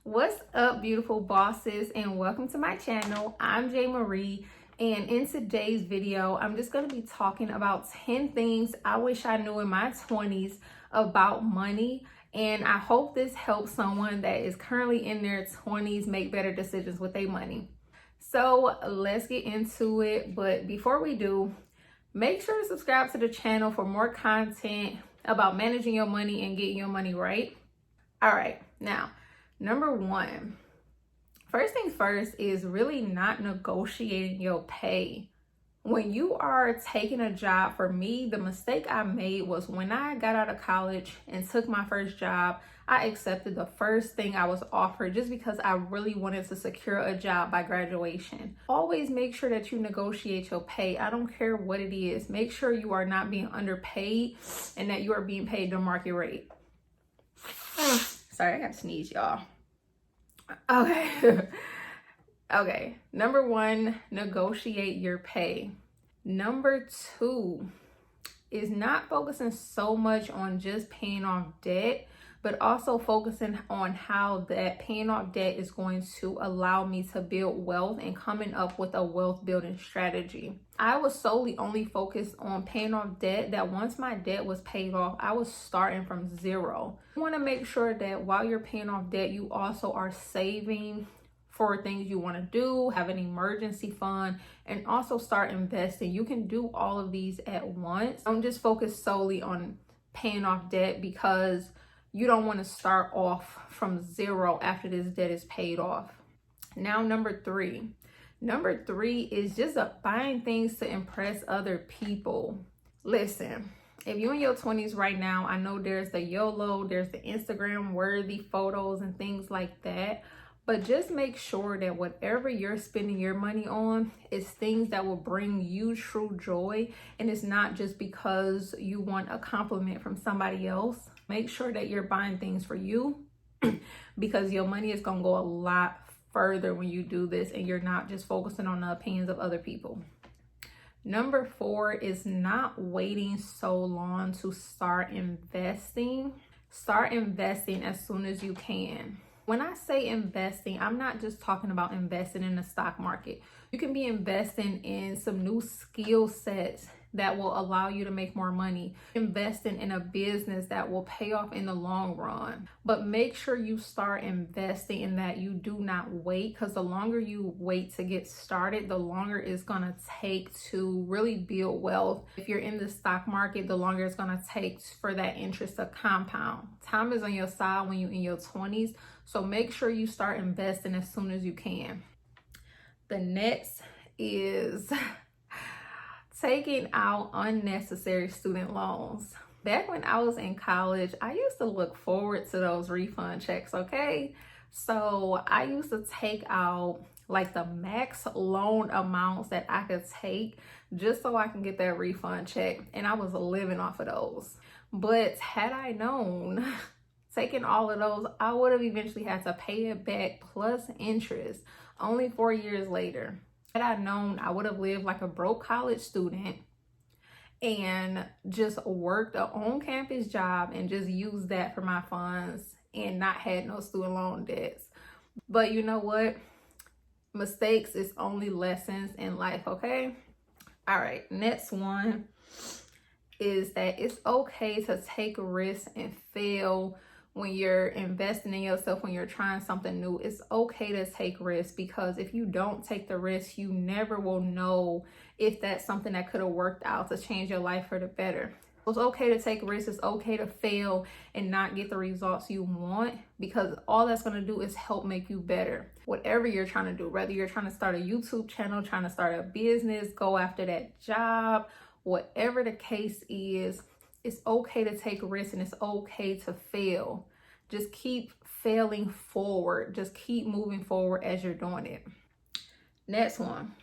What's up, beautiful bosses, and welcome to my channel. I'm Jay Marie, and in today's video I'm just going to be talking about 10 things I wish I knew in my 20s about money, and I hope this helps someone that is currently in their 20s make better decisions with their money. So let's get into it, but before we do, make sure to subscribe to the channel for more content about managing your money and getting your money right. All right, now number one, first things first is really not negotiating your pay. When you are taking a job, for me, the mistake I made was when I got out of college and took my first job, I accepted the first thing I was offered just because I really wanted to secure a job by graduation. Always make sure that you negotiate your pay. I don't care what it is. Make sure you are not being underpaid and that you are being paid the market rate. Sorry, I got to sneeze, y'all. Okay. Okay. Number one, negotiate your pay. Number two is not focusing so much on just paying off debt, but also focusing on how that paying off debt is going to allow me to build wealth and coming up with a wealth building strategy. I was solely only focused on paying off debt, that once my debt was paid off, I was starting from zero. You want to make sure that while you're paying off debt, you also are saving for things you want to do, have an emergency fund, and also start investing. You can do all of these at once. Don't just focus solely on paying off debt because you don't want to start off from zero after this debt is paid off. Now, number three is just buying things to impress other people. Listen, if you're in your 20s right now, I know there's the YOLO, there's the Instagram worthy photos and things like that. But just make sure that whatever you're spending your money on is things that will bring you true joy. And it's not just because you want a compliment from somebody else. Make sure that you're buying things for you because your money is going to go a lot further when you do this and you're not just focusing on the opinions of other people. Number four is not waiting so long to start investing. Start investing as soon as you can. When I say investing, I'm not just talking about investing in the stock market. You can be investing in some new skill sets that will allow you to make more money. Investing in a business that will pay off in the long run. But make sure you start investing in that. You do not wait, because the longer you wait to get started, the longer it's going to take to really build wealth. If you're in the stock market, the longer it's going to take for that interest to compound. Time is on your side when you're in your 20s. So make sure you start investing as soon as you can. The next is taking out unnecessary student loans. Back when I was in college, I used to look forward to those refund checks, okay? So I used to take out like the max loan amounts that I could take just so I can get that refund check. And I was living off of those. But had I known, taking all of those, I would have eventually had to pay it back plus interest only 4 years later. Had I known, I would have lived like a broke college student and just worked an on-campus job and just used that for my funds and not had no student loan debts. But you know what? Mistakes is only lessons in life, okay? All right, next one is that it's okay to take risks and fail. When you're investing in yourself, when you're trying something new, it's okay to take risks, because if you don't take the risk, you never will know if that's something that could have worked out to change your life for the better. It's okay to take risks. It's okay to fail and not get the results you want, because all that's going to do is help make you better. Whatever you're trying to do, whether you're trying to start a YouTube channel, trying to start a business, go after that job, whatever the case is, it's okay to take risks and it's okay to fail. Just keep failing forward. Just keep moving forward as you're doing it. Next one,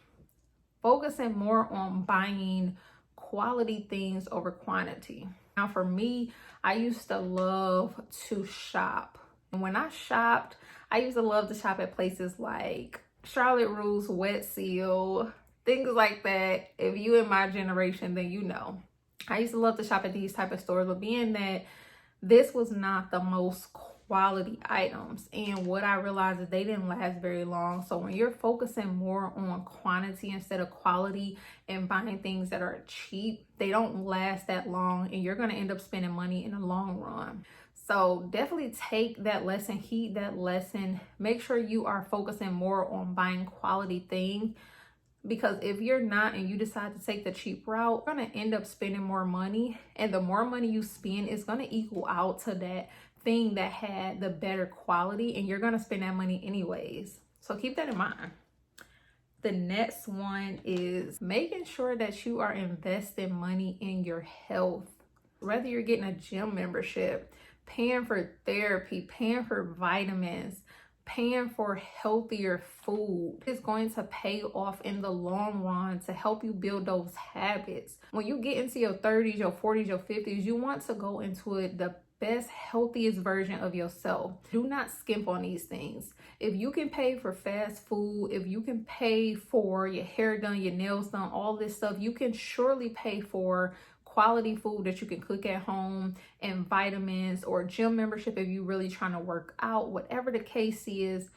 focusing more on buying quality things over quantity. Now for me, I used to love to shop. And when I shopped, I used to love to shop at places like Charlotte Russe, Wet Seal, things like that. If you in my generation, then you know. I used to love to shop at these type of stores, but being that this was not the most quality items. And what I realized is they didn't last very long. So when you're focusing more on quantity instead of quality and buying things that are cheap, they don't last that long and you're going to end up spending money in the long run. So definitely take that lesson, heed that lesson. Make sure you are focusing more on buying quality things, because if you're not and you decide to take the cheap route, you're going to end up spending more money, and the more money you spend is going to equal out to that thing that had the better quality, and you're going to spend that money anyways. So keep that in mind. The next one is making sure that you are investing money in your health. Whether you're getting a gym membership, paying for therapy, paying for vitamins, paying for healthier food, is going to pay off in the long run to help you build those habits. When you get into your 30s, your 40s, your 50s, you want to go into it the best, healthiest version of yourself. Do not skimp on these things. If you can pay for fast food, if you can pay for your hair done, your nails done, all this stuff, you can surely pay for quality food that you can cook at home, and vitamins, or gym membership if you're really trying to work out. Whatever the case is,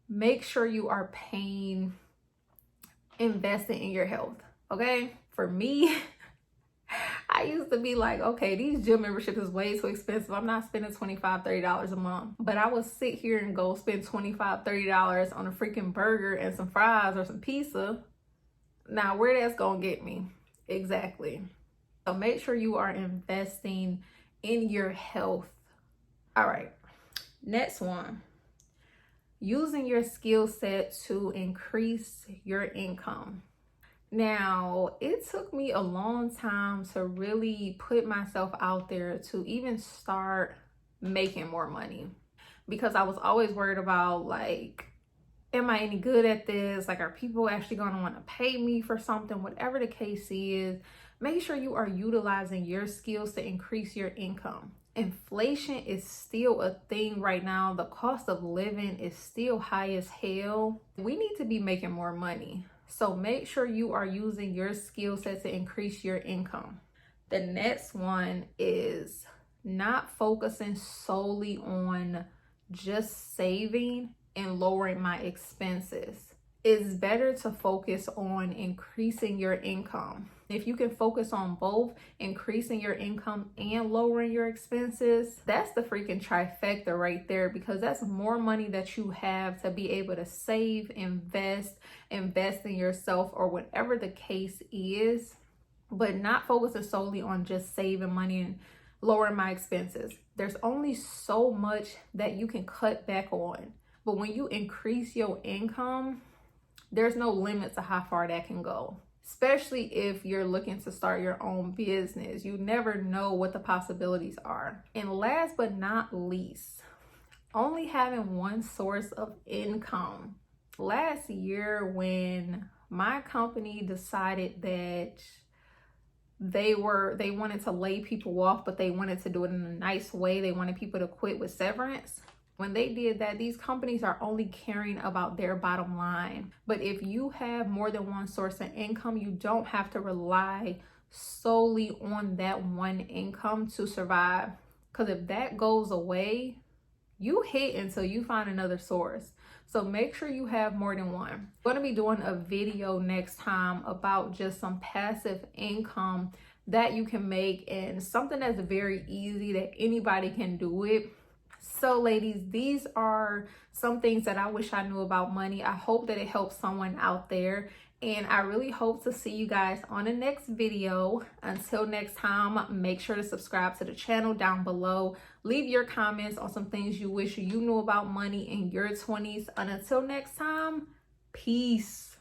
make sure you are investing in your health. Okay, for me, I used to be like, okay, these gym memberships is way too expensive. I'm not spending $25-$30 a month. But I would sit here and go spend $25-$30 on a freaking burger and some fries or some pizza. Now, where that's gonna get me? Exactly. So make sure you are investing in your health. All right, next one. Using your skill set to increase your income. Now, it took me a long time to really put myself out there to even start making more money, because I was always worried about, like, am I any good at this? Like, are people actually going to want to pay me for something? Whatever the case is, make sure you are utilizing your skills to increase your income. Inflation is still a thing right now. The cost of living is still high as hell. We need to be making more money. So make sure you are using your skill set to increase your income. The next one is not focusing solely on just saving and lowering my expenses. It's better to focus on increasing your income. If you can focus on both, increasing your income and lowering your expenses, that's the freaking trifecta right there, because that's more money that you have to be able to save, invest in yourself, or whatever the case is, but not focusing solely on just saving money and lowering my expenses. There's only so much that you can cut back on. But when you increase your income, there's no limit to how far that can go. Especially if you're looking to start your own business. You never know what the possibilities are. And last but not least, only having one source of income. Last year, when my company decided that they wanted to lay people off, but they wanted to do it in a nice way. They wanted people to quit with severance. When they did that, these companies are only caring about their bottom line. But if you have more than one source of income, you don't have to rely solely on that one income to survive. Because if that goes away, you hit until you find another source. So make sure you have more than one. I'm going to be doing a video next time about just some passive income that you can make, and something that's very easy that anybody can do it. So ladies, these are some things that I wish I knew about money. I hope that it helps someone out there, and I really hope to see you guys on the next video. Until next time, make sure to subscribe to the channel down below. Leave your comments on some things you wish you knew about money in your 20s. And until next time, peace.